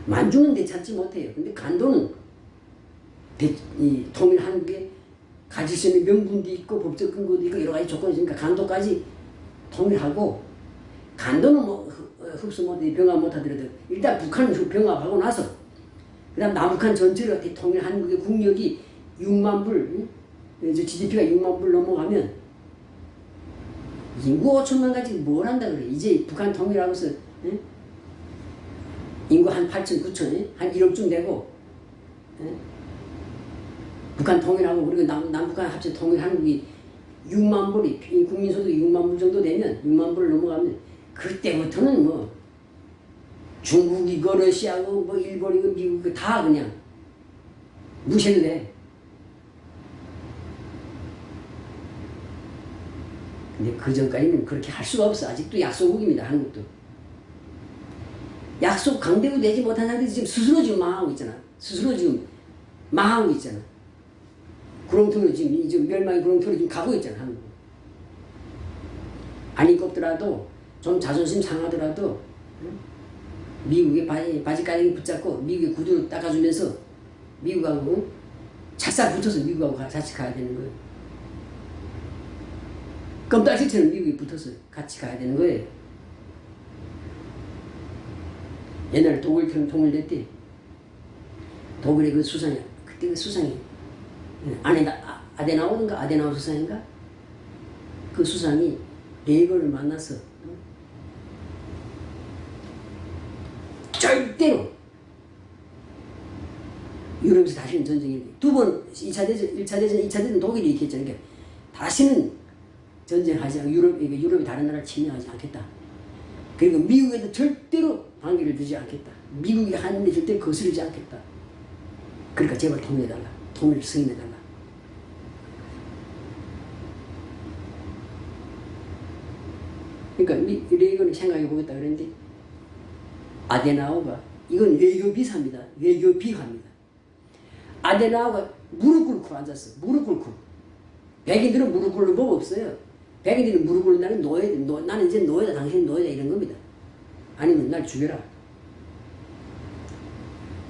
만주는 되찾지 못해요. 근데 간도는 이 통일 한국에 가질 수 있는 명분도 있고 법적 근거도 있고 여러 가지 조건이 있으니까 간도까지 통일하고 간도는 뭐 흡수 못해 병합 못하더라도 일단 북한은 병합하고 나서 그 다음 남북한 전체를 통일 한국의 국력이 6만 불 GDP가 6만 불 넘어가면 인구 5천만 가지고 뭘 한다 그래. 이제 북한 통일하고서 인구 한 8천 9천 한 1억쯤 되고 북한 통일하고 그리고 남북한 합쳐 통일 한국이 6만 불이 국민소득 6만 불 정도 되면 6만 불을 넘어가면 그때부터는 뭐 중국이고 러시아고 뭐 일본이고 미국이고 다 그냥 무시해도 돼. 근데 그 전까지는 그렇게 할 수가 없어. 아직도 약소국입니다. 한국도. 약속 강대국 내지 못한 상태에서 지금 스스로 지금 망하고 있잖아. 스스로 지금 망하고 있잖아. 구렁텅이로 지금 멸망의 구렁텅이로 지금 가고 있잖아. 한국. 아니 꼽더라도 좀 자존심 상하더라도 미국의 바지가랑이 붙잡고 미국의 구두를 닦아주면서 미국하고 찰싹 붙어서 미국하고 같이 가야 되는 거예요. 껌딱지처럼 미국이 붙어서 같이 가야 되는 거예요. 옛날에 독일처럼 통일됐대. 독일의 그 수상이, 그때 그 수상이, 아데나우 수상인가? 그 수상이 레이건을 만나서 절대로 유럽에서 다시는 전쟁이 두 번 1차 대전 독일이 이렇게 했잖아요. 그러니까 다시는 전쟁하지 않고 유럽이 다른 나라를 침략하지 않겠다. 그리고 미국에도 절대로 방귀를 두지 않겠다. 미국이 하는 데 절대 거스르지 않겠다. 그러니까 제발 통일해달라. 통일을 승인해달라. 그러니까 레이건이 생각해보겠다 그랬는데 아데나우가 이건 외교 비사입니다. 외교 비하입니다. 아데나우가 무릎 꿇고 앉았어. 무릎 꿇고. 백인들은 무릎 꿇는 법 없어요. 백인들은 무릎 꿇는 나는 노예다. 나는 이제 노예다. 당신은 노예다. 이런 겁니다. 아니면 날 죽여라.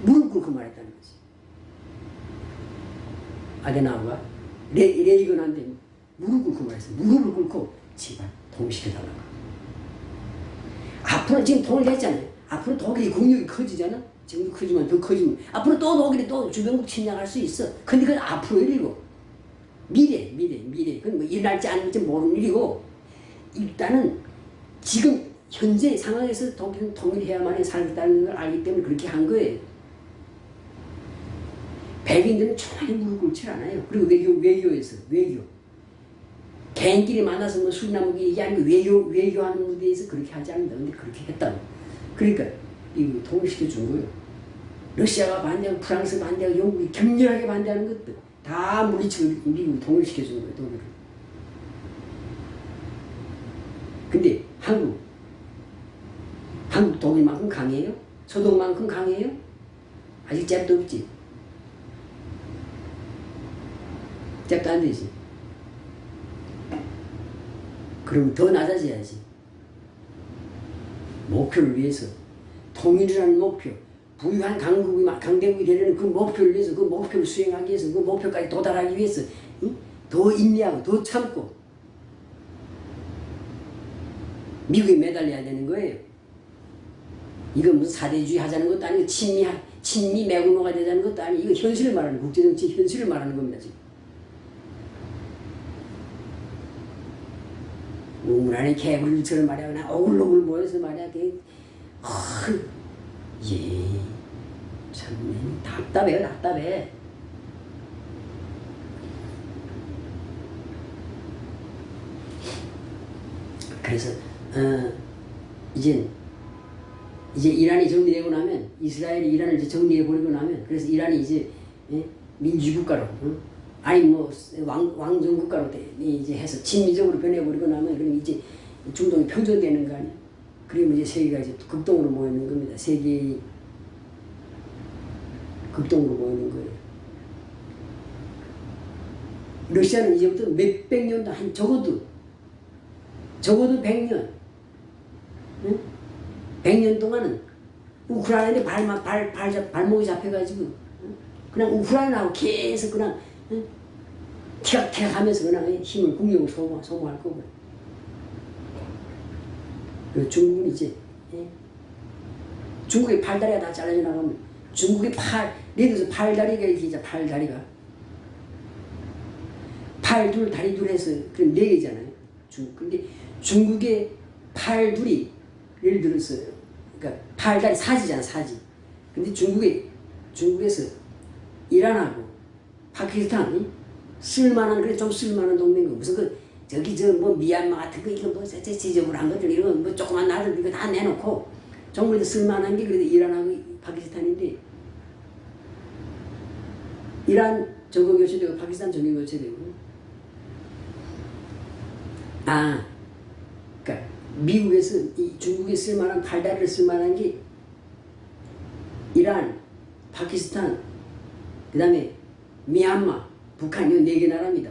무릎 꿇고 말했다는 거지. 아데나우가 레이건한테 무릎 꿇고 말했어. 무릎을 꿇고 제발 통일시켜달라고. 앞으로 지금 통일했잖아요. 앞으로 독일이 국력이 커지잖아. 지금도 크지만 더 커지면 앞으로 또 독일이 또 주변국 침략할 수 있어. 근데 그건 앞으로 일이고 미래. 그건 뭐 일어날지 안 일지 모르는 일이고 일단은 지금 현재 상황에서 독일은 통일해야만 살겠다는 걸 알기 때문에 그렇게 한 거예요. 백인들은 천하에 무릎 꿇지 않아요. 그리고 외교에서 개인끼리 만나서 뭐 술이나 먹기 얘기하는 게 외교하는 무대에서 그렇게 하지 않는다. 근데 그렇게 했다고. 그러니까 미국이 통일시켜 준 거예요. 러시아가 반대하고 프랑스 반대하고 영국이 격렬하게 반대하는 것들 다 물리치고 미국이 통일시켜 준 거예요. 독일을. 근데 한국 독일만큼 강해요? 소독만큼 강해요? 아직 잽도 없지. 잽도 안 되지. 그럼 더 낮아져야지. 목표를 위해서 통일이라는 목표, 부유한 강대국이 되려는 그 목표를 위해서, 그 목표를 수행하기 위해서, 그 목표까지 도달하기 위해서 더 인내하고 더 참고 미국에 매달려야 되는 거예요. 이건 무슨 사대주의 하자는 것도 아니고 친미 매국노가 되자는 것도 아니고 이거 현실을 말하는 국제정치 현실을 말하는 겁니다. 지금. 우물안에 개구리처럼 말이야 그냥 오글오글 모여서 말이야 참 답답해요. 답답해. 그래서 이제 이란이 정리되고 나면 이스라엘이 이란을 이제 정리해 버리고 나면 그래서 이란이 이제 민주국가로 아니 뭐 왕정국가로 이제 해서 친미적으로 변해버리고 나면 그럼 이제 중동이 평정되는 거 아니야. 그러면 이제 세계가 이제 극동으로 모이는 겁니다. 세계 극동으로 모이는 거예요. 러시아는 이제부터 몇백 년도 한 적어도 100년 100년 동안은 우크라이나에 발목이 잡혀가지고 그냥 우크라이나하고 계속 그냥 티격태격 하면서 그냥 힘을 국력을 소모할 거고요. 그리고 중국은 이제 중국의 팔다리가 다 잘라져 나가면 중국의 예를 들어서 팔다리가 이렇게 있잖아. 팔 둘 다리 둘 해서 그럼 4개잖아요. 근데 중국의 팔 둘이 예를 들어서 그러니까 팔다리 사지잖아. 사지. 근데 중국에서 이란하고 파키스탄이 쓸만한 그래 좀 쓸만한 동맹인 거 무슨 저기 뭐 미얀마 같은 거 이거 뭐 지저분한 것들 이런 거 뭐 조그만 나라들 이거 다 내놓고 정부에서 쓸만한 게 그래도 이란하고 파키스탄인데 이란 전공 교체되고 파키스탄 전공 교체되고 그러니까 미국에서 이 중국에 쓸만한 팔다리를 쓸만한 게 이란, 파키스탄, 그 다음에 미얀마, 북한 이 4개 나라입니다.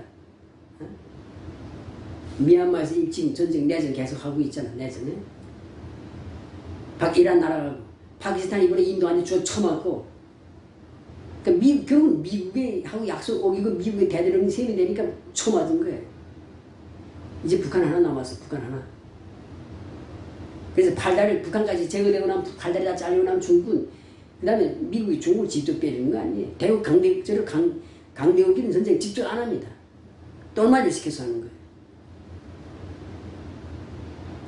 미얀마에서 지금 전쟁 내전 계속 하고 있잖아. 내전에 이란 나라하고 파키스탄 이번에 인도한테 쳐맞고 그러니까 결국은 미국에 하고 약속 어기고 미국의 대대령이 셈이 되니까 쳐맞은 거예요. 이제 북한 하나 남았어. 북한 하나. 그래서 북한까지 제거되고 나면 팔다리 다 잘리고 나면 중국은 그 다음에 미국이 중국을 직접 때리는 거 아니에요. 대국 강대국끼리는 전쟁 직접 안 합니다. 똘마질 시켜서 하는 거예요.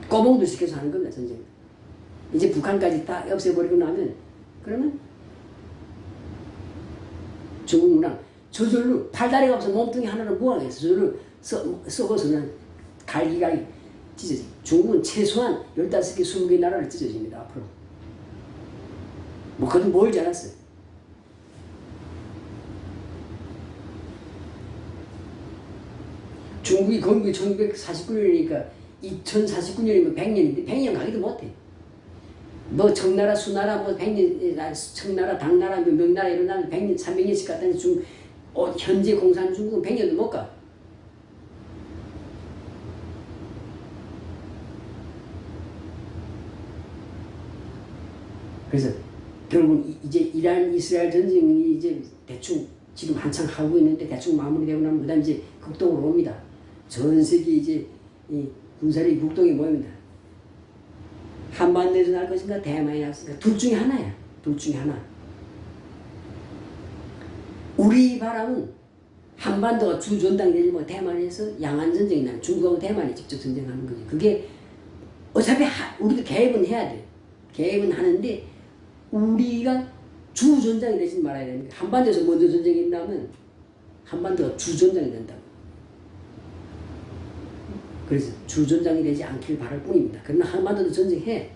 꼬봉도 시켜서 하는 겁니다. 전쟁. 이제 북한까지 다 없애버리고 나면 그러면 중국 문항 저절로 팔다리가 없어 몸뚱이 하나를 뭐하겠어. 저절로 썩어서 그냥 갈기갈기 찢어지. 중국은 최소한 15개, 20개 나라를 찢어집니다. 앞으로. 뭐 그것도 멀지 않았어요. 중국이 건국이 1949년이니까 2049년이면 100년인데 100년 가기도 못해. 뭐 청나라, 수나라, 뭐 100년, 청나라, 당나라, 명나라 이런 나라는 100년, 300년씩 갔다는 현재 공산 중국은 100년도 못 가. 그래서 결국 이제 이란 이스라엘 전쟁이 이제 대충 지금 한창 하고 있는데 대충 마무리되고 나면 그다음 이제 극동으로 옵니다. 전 세계 이제 이 군사력이 극동에 모입니다. 한반 내전 할 것인가 대만이 할 것인가 둘 중에 하나야. 둘 중에 하나. 우리 바람은 한반도가 주전당이 되지 뭐 대만에서 양안 전쟁이 나면 중국하고 대만이 직접 전쟁하는 거지. 그게 어차피 우리도 개입은 해야 돼. 개입은 하는데 우리가 주전장이 되지 말아야 되는 거야. 한반도에서 먼저 전쟁이 나면 한반도가 주전장이 된다고. 그래서 주전장이 되지 않기를 바랄 뿐입니다. 그러나 한반도도 전쟁해.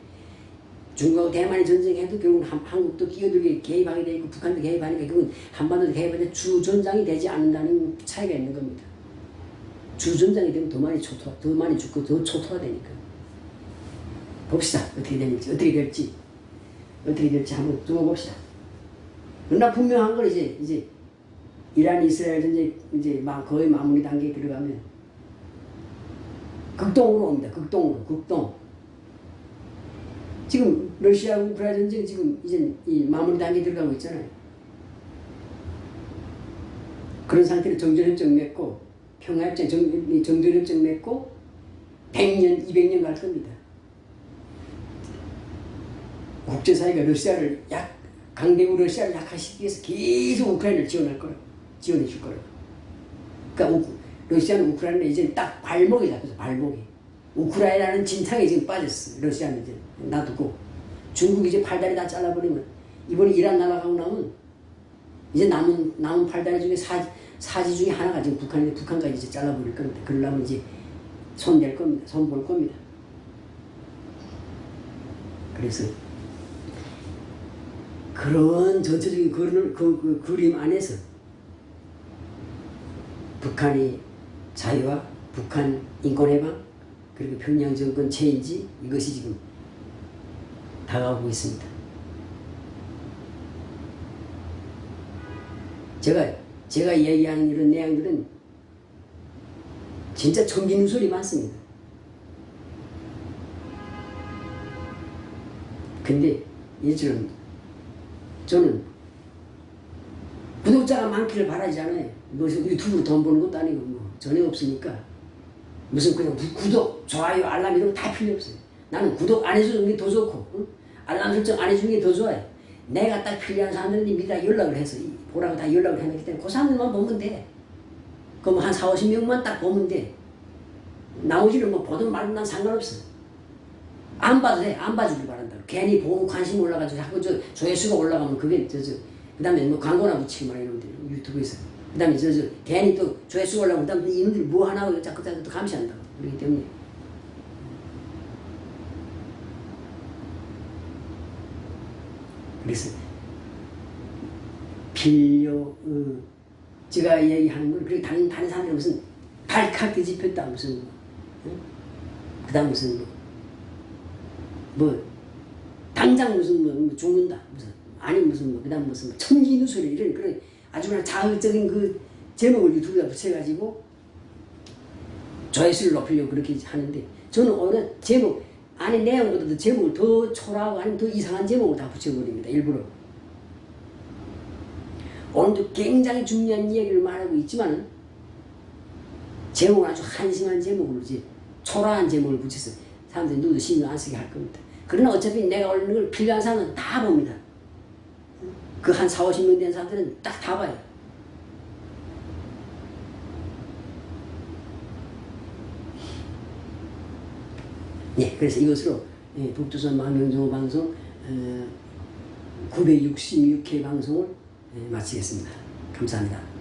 중국하고 대만이 전쟁해도 결국은 한국도 끼어들게 개입하게 돼 있고 북한도 개입하니까 결국은 한반도도 개입하는데 주전장이 되지 않는다는 차이가 있는 겁니다. 주전장이 되면 더 많이 죽고 더 초토화되니까. 봅시다. 어떻게 될지 한번 두고 봅시다. 그러나 분명한 건 이제 이란 이스라엘 전쟁 이제 거의 마무리 단계에 들어가면 극동으로 옵니다. 극동. 지금 러시아 우크라이나 전쟁 지금 이제 이 마무리 단계에 들어가고 있잖아요. 그런 상태로 정전협정 맺고 평화협정 정전협정 맺고 100년, 200년 갈 겁니다. 국제사회가 러시아를 강대국 러시아를 약화시키기 위해서 계속 우크라이나를 지원해 줄 거라고. 그러니까 러시아는 우크라이나는 이제 딱 발목이 잡혀서 발목이. 우크라이나는 진탕에 지금 빠졌어. 러시아는 이제 놔두고. 중국이 이제 팔다리 다 잘라버리면 이번에 이란 날아가고 나면 이제 남은 팔다리 중에 사지 중에 하나가 지금 북한인데 북한까지 이제 잘라버릴 겁니다. 그러려면 이제 손 볼 겁니다. 그래서 그런 전체적인 그 그림 안에서 북한의 자유와 북한 인권해방 그리고 평양 정권 체인지 이것이 지금 다가오고 있습니다. 제가 이야기하는 이런 내용들은 진짜 청진우설이 많습니다. 근데 이처럼 저는 구독자가 많기를 바라지 않아요. 무슨 유튜브로 돈 버는 것도 아니고 전혀 없으니까 무슨 그냥 구독, 좋아요, 알람 이런 거 다 필요 없어요. 나는 구독 안 해주는 게 더 좋고 응? 알람 설정 안 해주는 게 더 좋아요. 내가 딱 필요한 사람들이 다 연락을 해서 보라고 다 연락을 해놨기 때문에 그 사람들만 보면 돼. 그럼 한 4, 50명만 딱 보면 돼. 나머지는 보든 말든 난 상관없어. 안 봐도 돼. 안 봐주길 바란다. 괜히 보고 관심 올라가지고 자꾸 조회수가 올라가면 그게 그 다음에 광고나 붙이고 막 이러면 돼. 유튜브에서. 그 다음에 괜히 또 조회수가 올라가면 그 다음에 이놈들이 뭐 하나 하고 자꾸 또 감시한다고. 그렇기 때문에. 그래서 제가 얘기하는 건 그렇게 다른 사람들은 무슨 발칵 뒤집혔다 무슨 그 다음 무슨 당장 무슨 죽는다 무슨 아니 무슨 그 다음 무슨 천지누설이 이런 그런 아주 그냥 자극적인 그 제목을 유튜브에 붙여가지고 조회수를 높이려고 그렇게 하는데 저는 오히려 제목 안에 내용보다도 제목을 더 초라하고 아니면 더 이상한 제목을 다 붙여버립니다. 일부러. 오늘도 굉장히 중요한 이야기를 말하고 있지만 제목은 아주 한심한 제목으로 초라한 제목을 붙여서 사람들이 누구도 신경 안 쓰게 할 겁니다. 그러나 어차피 내가 올리는 걸 필요한 사람은 다 봅니다. 그 한 4, 50명 된 사람들은 딱 다 봐요. 네, 그래서 이것으로 북조선 망명정오 방송 966회 방송을 마치겠습니다. 감사합니다.